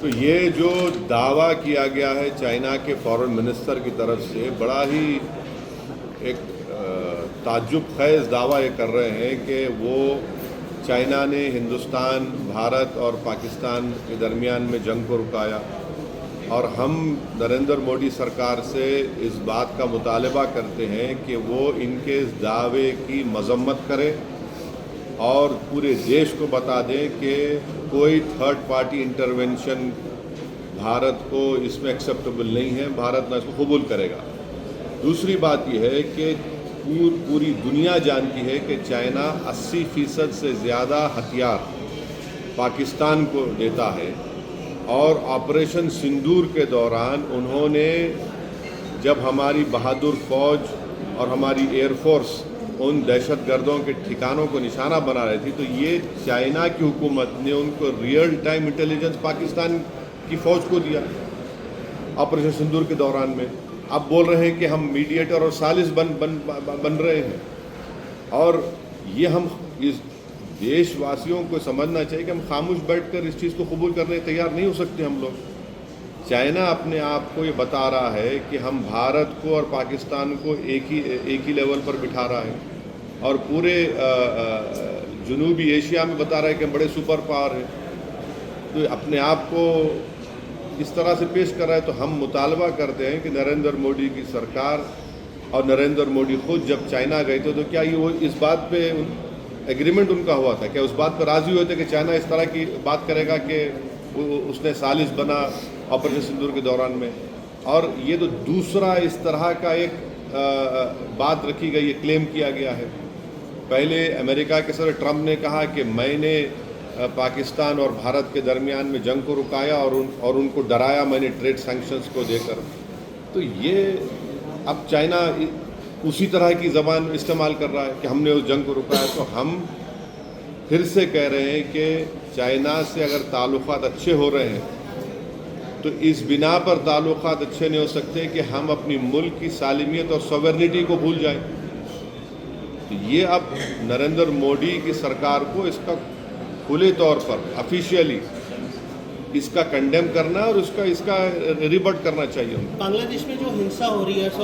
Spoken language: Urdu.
تو یہ جو دعویٰ کیا گیا ہے چائنا کے فارن منسٹر کی طرف سے، بڑا ہی ایک تعجب خیز دعویٰ یہ کر رہے ہیں کہ وہ چائنا نے ہندوستان، بھارت اور پاکستان کے درمیان میں جنگ کو رکایا، اور ہم نریندر مودی سرکار سے اس بات کا مطالبہ کرتے ہیں کہ وہ ان کے اس دعوے کی مذمت کرے اور پورے دیش کو بتا دیں کہ کوئی تھرڈ پارٹی انٹرونشن بھارت کو اس میں ایکسیپٹیبل نہیں ہے، بھارت نہ اس کو قبول کرے گا۔ دوسری بات یہ ہے کہ پوری دنیا جانتی ہے کہ چائنا 80% سے زیادہ ہتھیار پاکستان کو دیتا ہے، اور آپریشن سندور کے دوران انہوں نے جب ہماری بہادر فوج اور ہماری ایئر فورس ان دہشت گردوں کے ٹھکانوں کو نشانہ بنا رہی تھی، تو یہ چائنا کی حکومت نے ان کو ریئل ٹائم انٹیلیجنس پاکستان کی فوج کو دیا آپریشن سندور کے دوران میں۔ اب بول رہے ہیں کہ ہم میڈیٹر اور ثالث بن رہے ہیں، اور یہ ہم اس دیش واسیوں کو سمجھنا چاہیے کہ ہم خاموش بیٹھ کر اس چیز کو قبول کرنے تیار نہیں ہو سکتے ہم لوگ۔ چائنا اپنے آپ کو یہ بتا رہا ہے کہ ہم بھارت کو اور پاکستان کو ایک ہی لیول پر بٹھا رہا ہے، اور پورے جنوبی ایشیا میں بتا رہا ہے کہ ہم بڑے سپر پاور ہیں۔ تو اپنے آپ کو اس طرح سے پیش کر رہا ہے، تو ہم مطالبہ کرتے ہیں کہ نریندر مودی کی سرکار اور نریندر مودی خود جب چائنا گئے تھے تو کیا یہ وہ اس بات پہ ایگریمنٹ ان کا ہوا تھا، کیا اس بات پر راضی ہوئے تھے کہ چائنا اس طرح کی بات کرے گا کہ اس نے ثالث بنا آپریشن سندور کے دوران میں؟ اور یہ تو دوسرا اس طرح کا ایک بات رکھی گئی، یہ کلیم کیا گیا ہے۔ پہلے امریکہ کے صدر ٹرمپ نے کہا کہ میں نے پاکستان اور بھارت کے درمیان میں جنگ کو رکایا اور ان کو ڈرایا میں نے ٹریڈ سینکشنز کو دے کر۔ تو یہ اب چائنا اسی طرح کی زبان استعمال کر رہا ہے کہ ہم نے اس جنگ کو رکایا۔ تو ہم پھر سے کہہ رہے ہیں کہ چائنا سے اگر تعلقات اچھے ہو رہے ہیں تو اس بنا پر تعلقات اچھے نہیں ہو سکتے کہ ہم اپنی ملک کی سالمیت اور سوورنٹی کو بھول جائیں۔ تو یہ اب نریندر مودی کی سرکار کو اس کا کھلے طور پر آفیشیلی اس کا کنڈیم کرنا اور اس کا ریبٹ کرنا چاہیے۔ بنگلہ دیش میں جو ہنسا ہو رہی ہے